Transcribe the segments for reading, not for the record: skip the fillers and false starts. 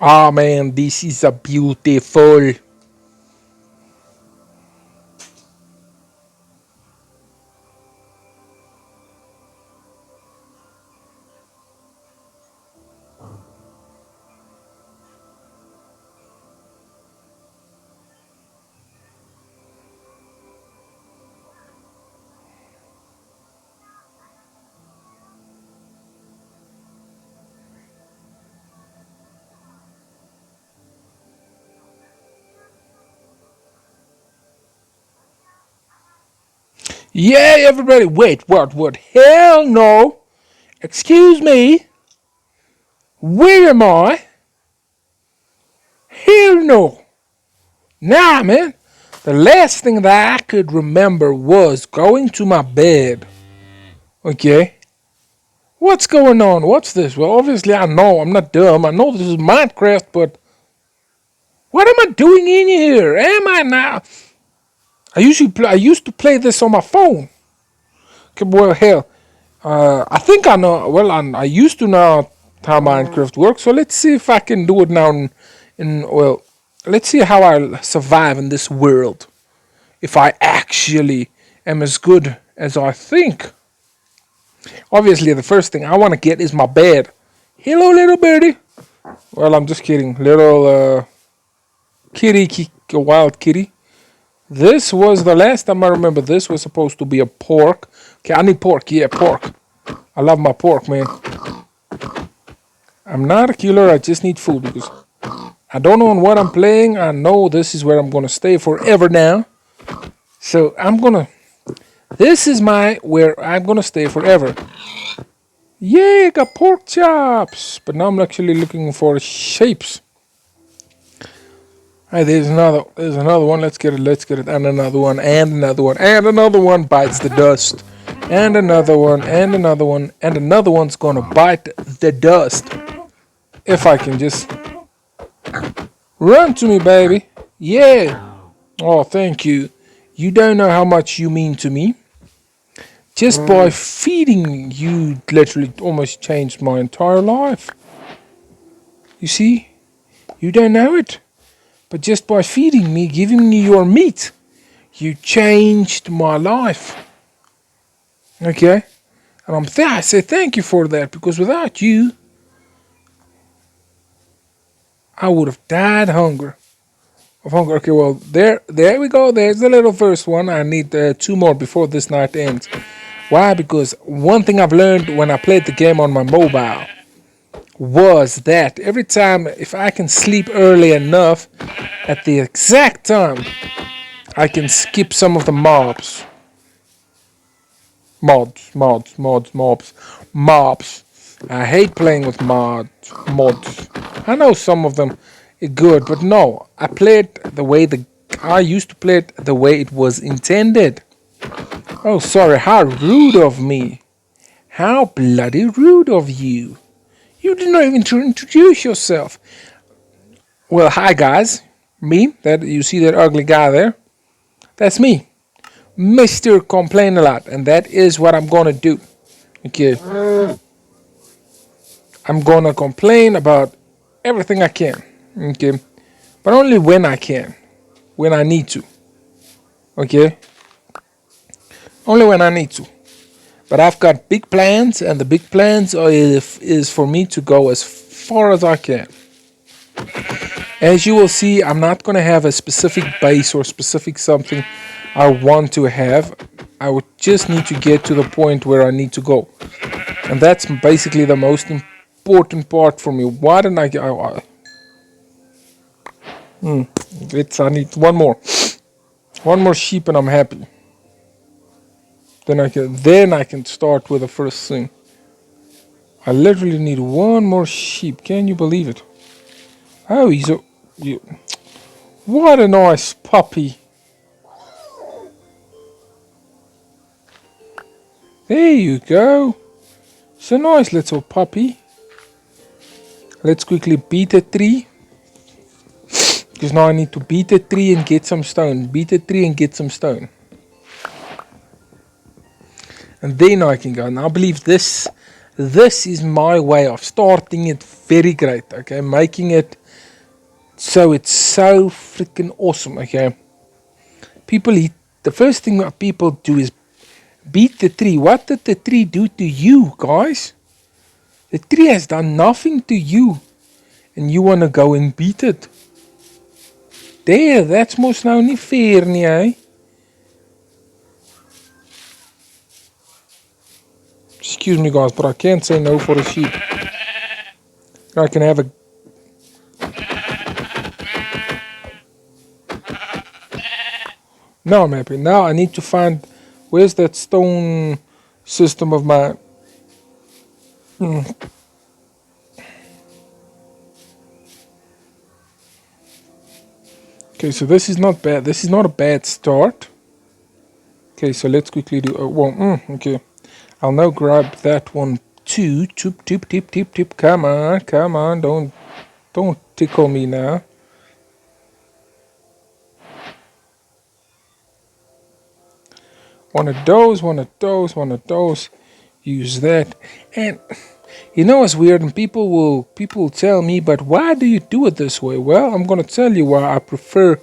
Oh man, this is a beautiful. Yeah, everybody, wait, what? Hell no! Excuse me? Where am I? Hell no! Nah, man. The last thing that I could remember was going to my bed. Okay? What's going on? What's this? Well, obviously I know. I'm not dumb. I know this is Minecraft, but what am I doing in here? Am I now? I used to play this on my phone. Okay, well, hell, I think I know. Well, I used to know how Minecraft works. So let's see if I can do it now. Well, let's see how I survive in this world. If I actually am as good as I think. Obviously, the first thing I want to get is my bed. Hello, little birdie. Well, I'm just kidding. Little wild kitty. This was the last time I remember. This was supposed to be a pork. Okay, I need pork. Yeah, pork. I love my pork, man. I'm not a killer. I just need food because I don't know on what I'm playing. I know this is where I'm gonna stay forever now. So I'm gonna. This is where I'm gonna stay forever. Yeah, I got pork chops. But now I'm actually looking for shapes. Hey, there's another one. Let's get it, and another one, and another one, and another one bites the dust. And another one, and another one, and another one's gonna bite the dust. If I can just run to me, baby. Yeah. Oh, thank you. You don't know how much you mean to me. Just by feeding me, you literally almost changed my entire life. You see? You don't know it. But just by feeding me, giving me your meat, you changed my life. Okay? And I say thank you for that because without you, I would have died of hunger. Okay, well, there we go. There's the little first one. I need two more before this night ends. Why? Because one thing I've learned when I played the game on my mobile was that every time, if I can sleep early enough, at the exact time, I can skip some of the mobs. Mobs. I hate playing with mods. I know some of them are good, but no, I used to play it the way it was intended. Oh, sorry, how rude of me. How bloody rude of you. You did not even introduce yourself. Well, hi guys. Me, that you see that ugly guy there? That's me. Mr. Complain a Lot, and that is what I'm gonna do. Okay. I'm gonna complain about everything I can. Okay. But only when I can. When I need to. Okay? Only when I need to. But I've got big plans, and the big plans is for me to go as far as I can. As you will see, I'm not going to have a specific base or specific something I want to have. I would just need to get to the point where I need to go. And that's basically the most important part for me. Why didn't I need one more. One more sheep and I'm happy. Then I can start with the first thing. I literally need one more sheep. Can you believe it? Oh, what a nice puppy. There you go. It's a nice little puppy. Let's quickly beat a tree. Because now I need to beat a tree and get some stone. Beat a tree and get some stone. And then I can go. And I believe this this is my way of starting it very great, okay? Making it so it's so freaking awesome, okay? People eat, the first thing that people do is beat the tree. What did the tree do to you, guys? The tree has done nothing to you, and you want to go and beat it. There, that's mos nou nie fair nie, eh? Excuse me, guys, but I can't say no for a sheep. I can have a... Now I'm happy. Now I need to find... Where's that stone system of mine? Okay, so this is not bad. This is not a bad start. Okay, so let's quickly do... okay. I'll now grab that one too. Tip. Come on. Don't tickle me now. One of those. Use that. And you know what's weird? And people will tell me, but why do you do it this way? Well, I'm gonna tell you why. I prefer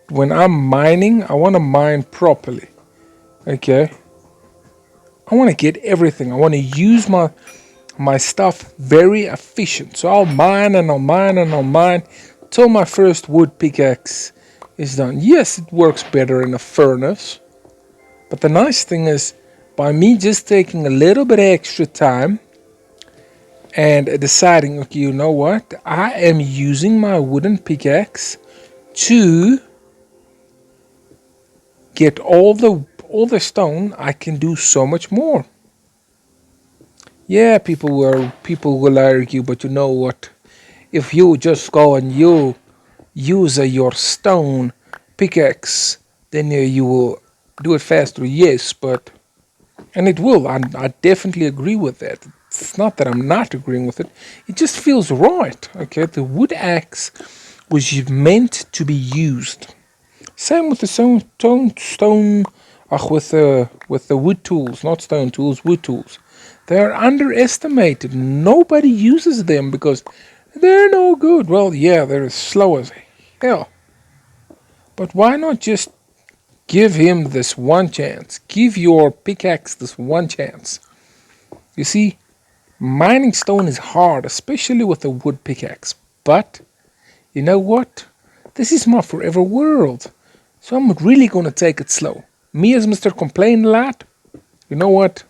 when I'm mining, I wanna mine properly. Okay? I wanna get everything. I wanna use my stuff very efficient. So I'll mine till my first wood pickaxe is done. Yes, it works better in a furnace. But the nice thing is, by me just taking a little bit extra time and deciding, okay, you know what? I am using my wooden pickaxe to get all the stone. I can do so much more. Yeah, people will argue, but you know what? If you just go and you use your stone pickaxe, then you will do it faster. Yes, but and it will. I definitely agree with that. It's not that I'm not agreeing with it. It just feels right. Okay, the wood axe was meant to be used. Same with the stone. With the wood tools, not stone tools, wood tools. They are underestimated. Nobody uses them because they're no good. Well, yeah, they're slow as hell. But why not just give him this one chance? Give your pickaxe this one chance. You see, mining stone is hard, especially with a wood pickaxe. But, you know what? This is my forever world. So I'm really gonna take it slow. Me as Mr. Complain a lot, you know what?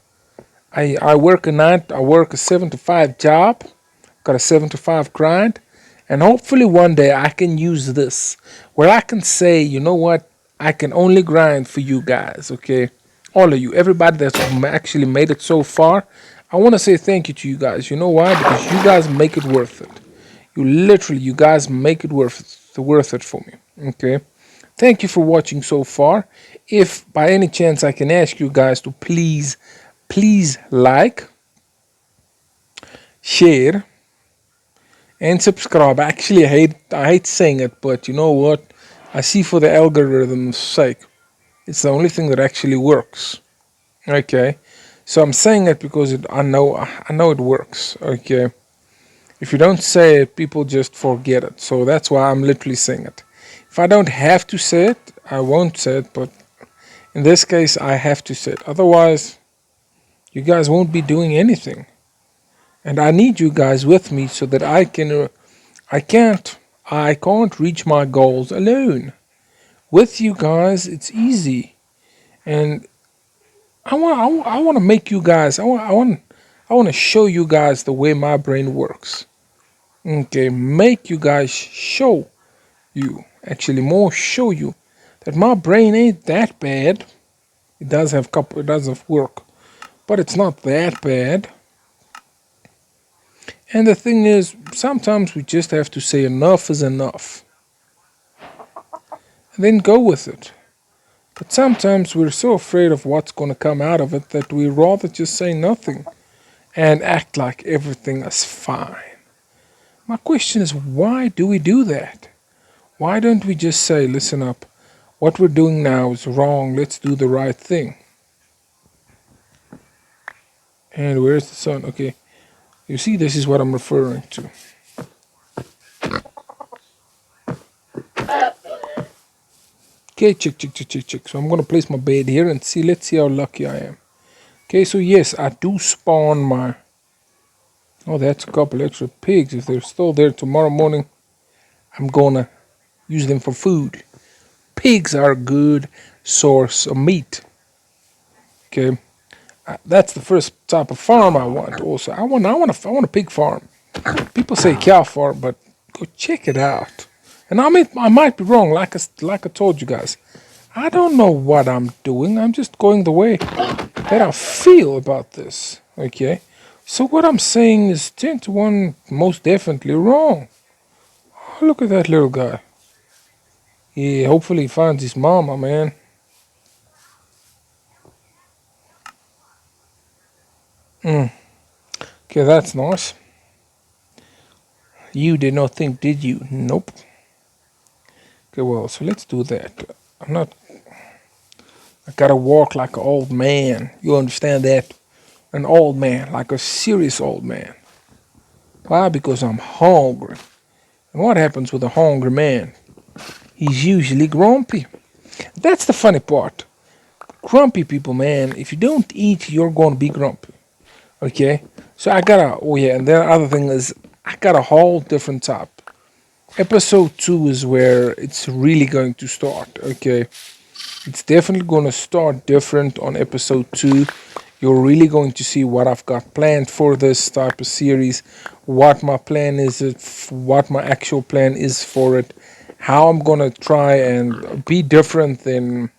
I work a 7 to 5 job, got a 7 to 5 grind, and hopefully one day I can use this where I can say, you know what? I can only grind for you guys, okay? All of you, everybody that's actually made it so far, I want to say thank you to you guys. You know why? Because you guys make it worth it. You guys make it worth it for me, okay? Thank you for watching so far. If by any chance I can ask you guys to please like, share, and subscribe. Actually, I hate saying it, but you know what? I see for the algorithm's sake, it's the only thing that actually works. Okay, so I'm saying it because I know it works. Okay, if you don't say it, people just forget it. So that's why I'm literally saying it. If I don't have to say it, I won't say it. But in this case, I have to say it. Otherwise, you guys won't be doing anything. And I need you guys with me so that I can't reach my goals alone. With you guys, it's easy. And I want to make you guys, I want to show you guys the way my brain works. Okay, make you guys show you that my brain ain't that bad. It does have work, but it's not that bad. And the thing is, sometimes we just have to say enough is enough. And then go with it. But sometimes we're so afraid of what's going to come out of it that we rather just say nothing and act like everything is fine. My question is, why do we do that? Why don't we just say, listen up, what we're doing now is wrong, let's do the right thing? And where's the sun? Okay, you see, this is what I'm referring to. Okay, check. So I'm gonna place my bed here and see. Let's see how lucky I am. Okay, so yes, I do spawn my. Oh, that's a couple extra pigs. If they're still there tomorrow morning, I'm gonna use them for food. Pigs are a good source of meat. Okay, that's the first type of farm I want. Also, I want a pig farm. People say cow farm, but go check it out. And I might be wrong. Like I told you guys, I don't know what I'm doing. I'm just going the way that I feel about this. Okay, so what I'm saying is 10 to 1, most definitely wrong. Oh, look at that little guy. Yeah, hopefully he finds his mama, man. Mm. Okay, that's nice. You did not think, did you? Nope. Okay, well, so let's do that. I'm not. I gotta walk like an old man. You understand that? An old man, like a serious old man. Why? Because I'm hungry. And what happens with a hungry man? He's usually grumpy. That's the funny part. Grumpy people, man, if you don't eat, you're going to be grumpy. Okay? So I gotta, oh yeah, and the other thing is, I got a whole different type. Episode 2 is where it's really going to start, okay? It's definitely going to start different on episode 2. You're really going to see what I've got planned for this type of series, what my plan is, what my actual plan is for it, how I'm going to try and be different than.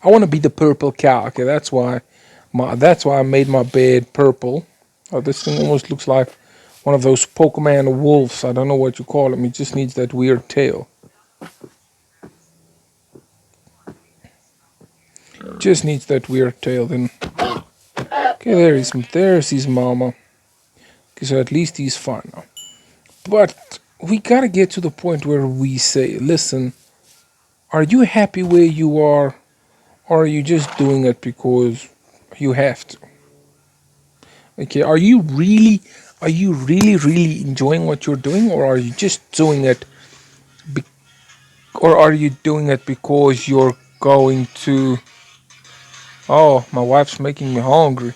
I want to be the purple cow. Okay, that's why I made my bed purple. Oh, this thing almost looks like one of those Pokemon wolves. I don't know what you call him. He just needs that weird tail. Just needs that weird tail. Then okay, there's his mama. Okay, so at least he's fine now. But we gotta get to the point where we say, listen, are you happy where you are, or are you just doing it because you have to? Okay, are you really enjoying what you're doing, or are you just doing it, be- or are you doing it because you're going to? Oh, my wife's making me hungry.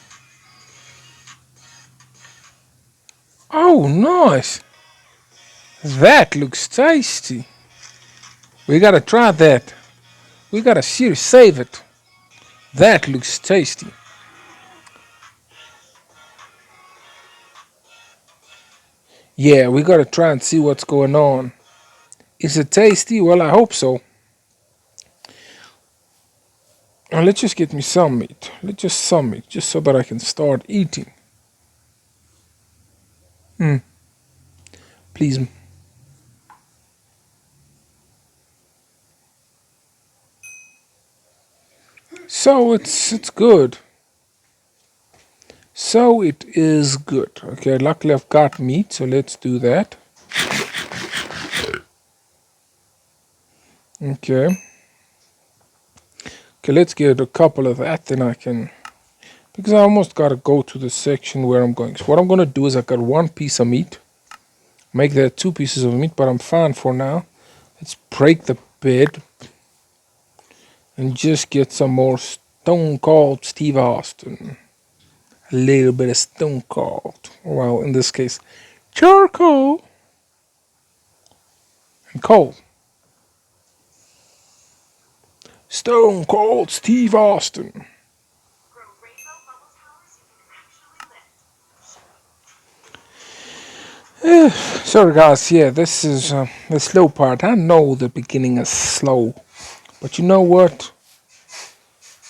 Oh, nice. That looks tasty. We gotta try that. We gotta save it. That looks tasty. Yeah, we gotta try and see what's going on. Is it tasty? Well, I hope so. Let's just get me some meat. Let's just some meat, just so that I can start eating. Hmm. Please. So it's good. So it is good. Okay, luckily I've got meat, so let's do that. Okay. Okay, let's get a couple of that, then I can. Because I almost gotta go to the section where I'm going. So what I'm gonna do is I got one piece of meat. Make that 2 pieces of meat, but I'm fine for now. Let's break the bed and just get some more Stone Cold Steve Austin. A little bit of Stone Cold. Well, in this case, charcoal and coal. Stone Cold Steve Austin. Sorry guys, yeah, this is the slow part. I know the beginning is slow, but you know what?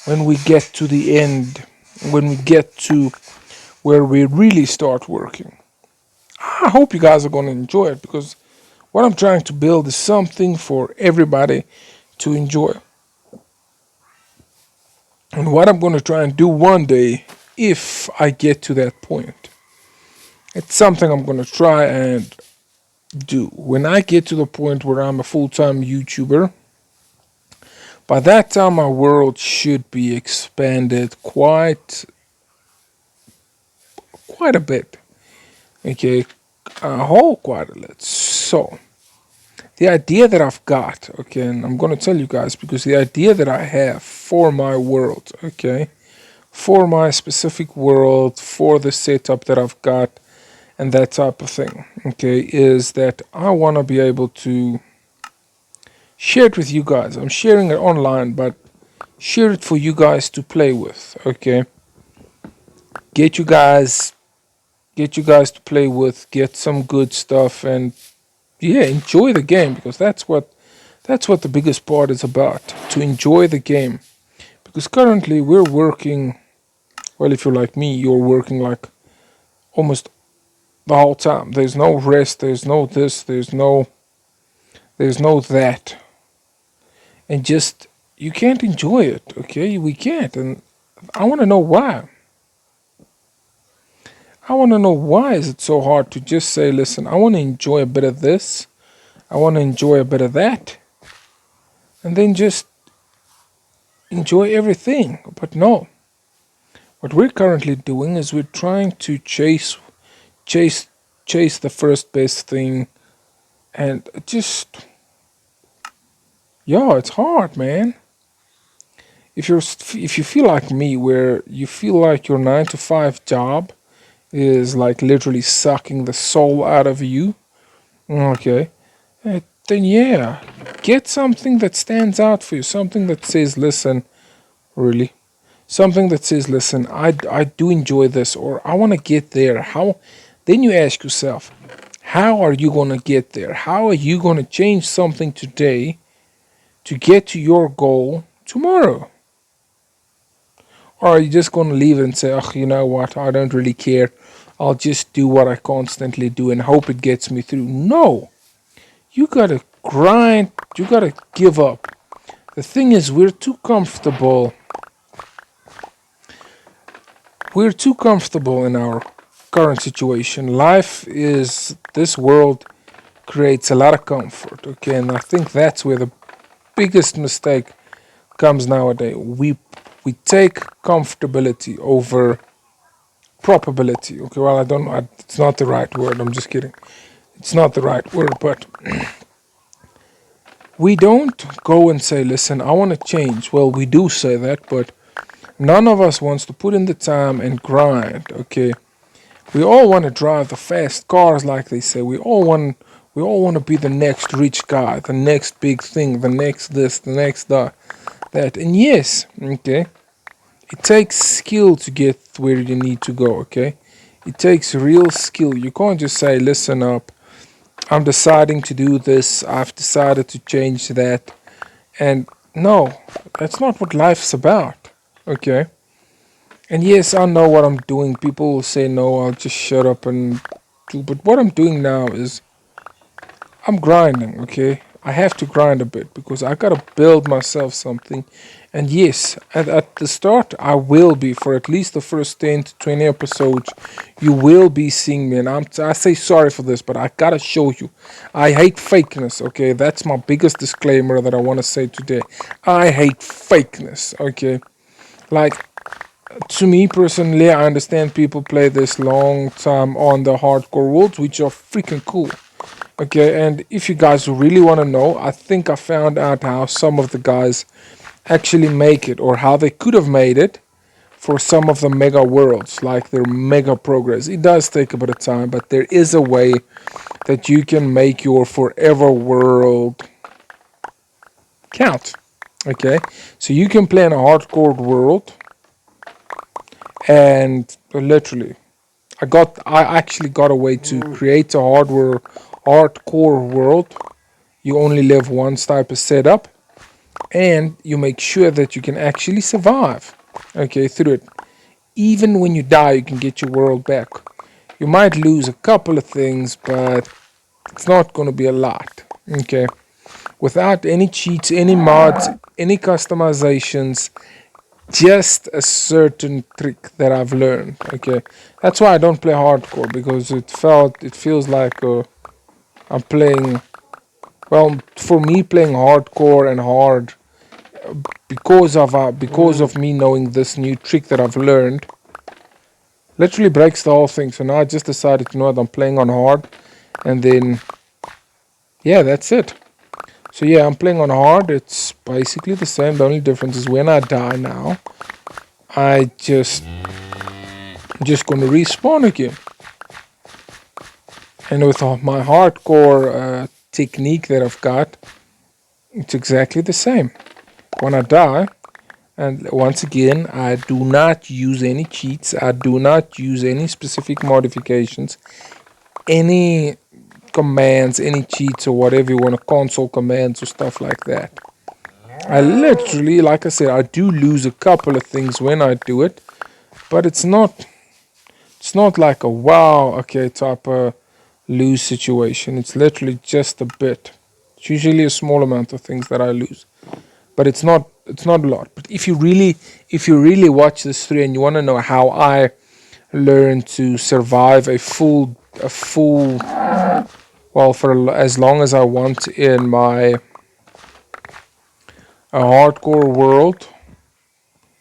When we get to the end, when we get to where we really start working, I hope you guys are going to enjoy it, because what I'm trying to build is something for everybody to enjoy. And what I'm going to try and do one day, if I get to that point, it's something I'm going to try and do. When I get to the point where I'm a full-time YouTuber, by that time my world should be expanded quite a bit. Okay, a whole quite a lot. So the idea that I've got, okay, and I'm gonna tell you guys because the idea that I have for my world, okay, for my specific world, for the setup that I've got, and that type of thing, okay, is that I want to be able to share it with you guys. I'm sharing it online, but share it for you guys to play with, okay? Get you guys get you guys to play with, get some good stuff, and yeah, enjoy the game because that's what the biggest part is about, to enjoy the game. Because currently we're working, well, if you're like me, you're working like almost the whole time. There's no rest, there's no this, there's no that. And just you can't enjoy it, okay? We can't. And I want to know why. I want to know why is it so hard to just say, listen, I want to enjoy a bit of this, I want to enjoy a bit of that, and then just enjoy everything. But no, what we're currently doing is we're trying to chase, chase the first best thing, and just yeah, it's hard, man. If you feel like me, where you feel like your 9 to 5 job is like literally sucking the soul out of you, okay, then yeah, get something that stands out for you, something that says, listen, really, something that says, listen, I do enjoy this, or I want to get there. How? Then you ask yourself, how are you going to get there? How are you going to change something today to get to your goal tomorrow? Or are you just going to leave it and say, oh, you know what, I don't really care. I'll just do what I constantly do and hope it gets me through. No, you gotta grind, you gotta give up. The thing is, we're too comfortable. We're too comfortable in our current situation. Life is, this world creates a lot of comfort, okay? And I think that's where the biggest mistake comes nowadays. We take comfortability over probability. Okay, well, I don't know. It's not the right word. I'm just kidding. It's not the right word, but we don't go and say, listen, I want to change. Well, we do say that, but none of us wants to put in the time and grind, okay? We all want to drive the fast cars, like they say. We all want to be the next rich guy, the next big thing, the next this, the next that. And yes, okay, it takes skill to get where you need to go, okay? It takes real skill. You can't just say, listen up, I'm deciding to do this, I've decided to change that. And no, that's not what life's about, okay? And yes, I know what I'm doing. People will say, no, I'll just shut up and do. But what I'm doing now is I'm grinding, okay? I have to grind a bit because I gotta build myself something. And yes, at the start, I will be, for at least the first 10 to 20 episodes, you will be seeing me. And I say sorry for this, but I gotta show you. I hate fakeness, okay? That's my biggest disclaimer that I wanna say today. I hate fakeness, okay? Like, to me personally, I understand people play this long time on the hardcore worlds, which are freaking cool. Okay, and if you guys really want to know, I think I found out how some of the guys actually make it, or how they could have made it for some of the mega worlds, like their mega progress. It does take a bit of time, but there is a way that you can make your forever world count. Okay, so you can play in a hardcore world, and literally, I actually got a way to create a hardcore world. You only live once type of setup, and you make sure that you can actually survive, okay, through it. Even when you die, you can get your world back. You might lose a couple of things, but it's not going to be a lot, okay? Without any cheats, any mods, any customizations, just a certain trick that I've learned, okay? That's why I don't play hardcore, because it feels like I'm playing, well, for me, playing hardcore and hard, because of me knowing this new trick that I've learned. Literally breaks the whole thing. So now I just decided, you know what, I'm playing on hard. And then, yeah, that's it. So yeah, I'm playing on hard. It's basically the same. The only difference is when I die now, I just gonna respawn again. And with my hardcore technique that I've got, it's exactly the same. When I die, and once again, I do not use any cheats. I do not use any specific modifications, any commands, any cheats or whatever you want to console commands or stuff like that. I literally, like I said, I do lose a couple of things when I do it, but it's not like a wow, okay, type of lose situation. It's literally just a bit. It's usually a small amount of things that I lose, but it's not a lot. But if you really watch this through and you want to know how I learn to survive a full well, for as long as I want in my a hardcore world,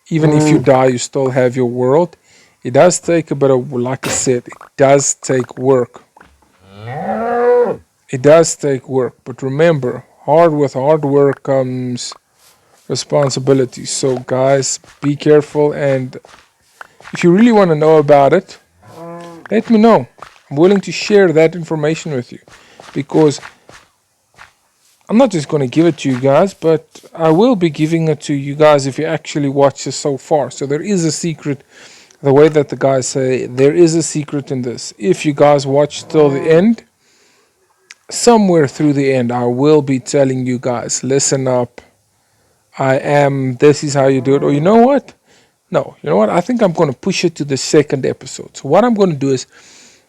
even if you die, you still have your world. It does take a bit of, like I said, it does take work. It does take work, but remember, with hard work comes responsibility. So, guys, be careful, and if you really want to know about it, let me know. I'm willing to share that information with you because I'm not just going to give it to you guys, but I will be giving it to you guys if you actually watch this so far. So, there is a secret. The way that the guys say, there is a secret in this. If you guys watch till the end, somewhere through the end, I will be telling you guys, listen up. This is how you do it. Or you know what? No, you know what? I think I'm going to push it to the second episode. So what I'm going to do is,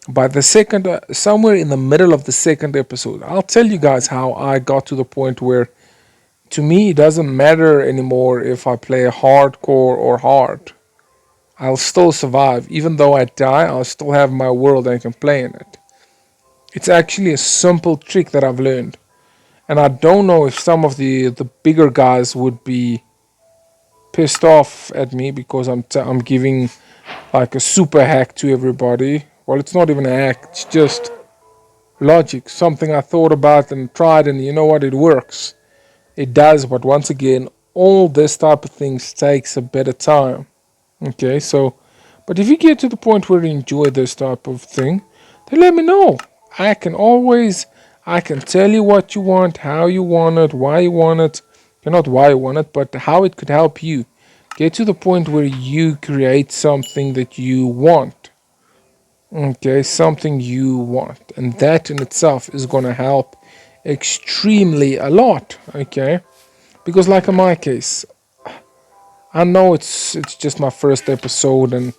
by the second, somewhere in the middle of the second episode, I'll tell you guys how I got to the point where, to me, it doesn't matter anymore if I play hardcore or hard. I'll still survive. Even though I die, I'll still have my world and I can play in it. It's actually a simple trick that I've learned. And I don't know if some of the bigger guys would be pissed off at me because I'm giving like a super hack to everybody. Well, it's not even a hack, it's just logic. Something I thought about and tried, and you know what? It works. It does, but once again, all this type of things takes a bit of time. Okay, so, but if you get to the point where you enjoy this type of thing, then let me know. I can always, I can tell you what you want, how you want it, why you want it. Not why you want it, but how it could help you. Get to the point where you create something that you want. Okay, something you want. And that in itself is going to help extremely a lot. Okay, because like in my case, I know it's just my first episode, and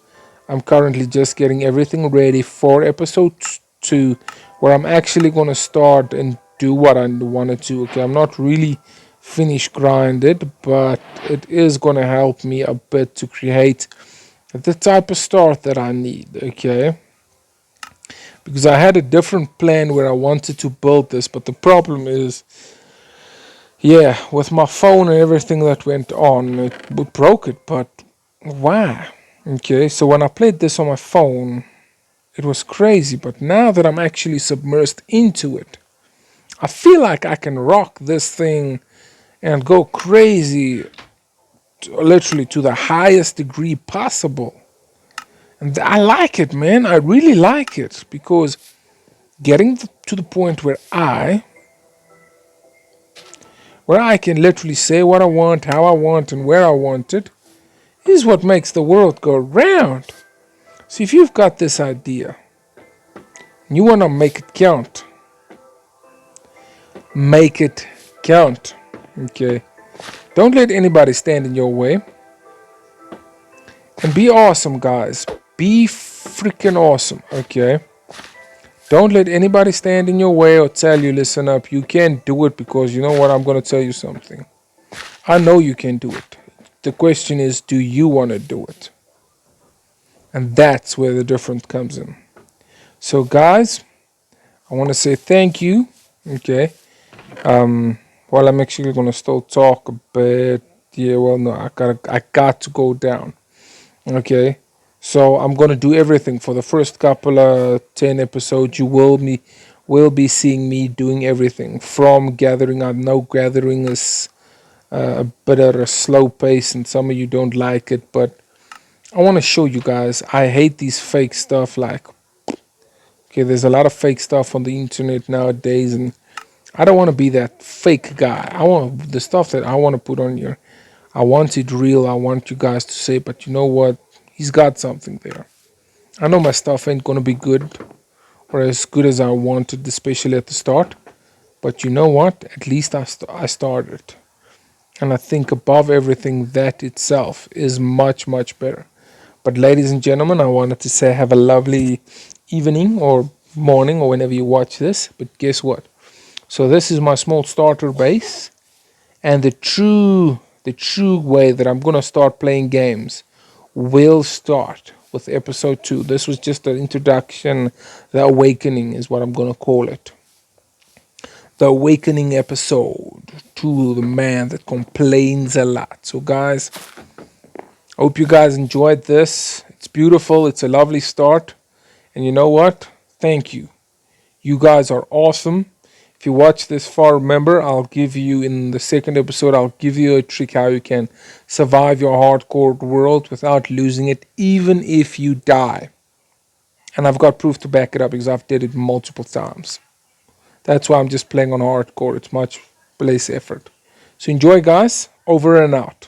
I'm currently just getting everything ready for episode 2, where I'm actually gonna start and do what I want to. Okay, I'm not really finished grinded, but it is gonna help me a bit to create the type of start that I need. Okay, because I had a different plan where I wanted to build this, but the problem is, yeah, with my phone and everything that went on, it broke it. But why? Okay, so when I played this on my phone, it was crazy. But now that I'm actually submersed into it, I feel like I can rock this thing and go crazy, literally to the highest degree possible. And I like it, man. I really like it because getting to the point where I can literally say what I want, how I want, and where I want it, is what makes the world go round. See, if you've got this idea, and you want to make it count, make it count. Okay? Don't let anybody stand in your way. And be awesome, guys. Be freaking awesome. Okay? Don't let anybody stand in your way or tell you, listen up, you can't do it because you know what, I'm going to tell you something. I know you can do it. The question is, do you want to do it? And that's where the difference comes in. So, guys, I want to say thank you. Okay. Well, I'm actually gonna still talk a bit. Yeah. Well, no, I got to go down. Okay. So I'm gonna do everything for the first couple of 10 episodes. You will be seeing me doing everything from gathering. I know gathering is a bit at a slow pace, and some of you don't like it, but I want to show you guys. I hate these fake stuff. Like, okay, there's a lot of fake stuff on the internet nowadays, and I don't want to be that fake guy. I want the stuff that I want to put on here. I want it real. I want you guys to say, but you know what? He's got something there. I know my stuff ain't gonna be good or as good as I wanted, especially at the start. But you know what? At least I started. And I think above everything, that itself is much, much better. But ladies and gentlemen, I wanted to say have a lovely evening or morning or whenever you watch this. But guess what? So this is my small starter base, and the true way that I'm gonna start playing games will start with episode 2. This was just an introduction. The awakening is what I'm gonna call it. The awakening episode to the man that complains a lot. So guys, I hope you guys enjoyed this. It's beautiful. It's a lovely start. And you know what? Thank you. You guys are awesome. If you watch this far, remember, I'll give you in the second episode, I'll give you a trick how you can survive your hardcore world without losing it, even if you die. And I've got proof to back it up because I've did it multiple times. That's why I'm just playing on hardcore. It's much less effort. So enjoy, guys. Over and out.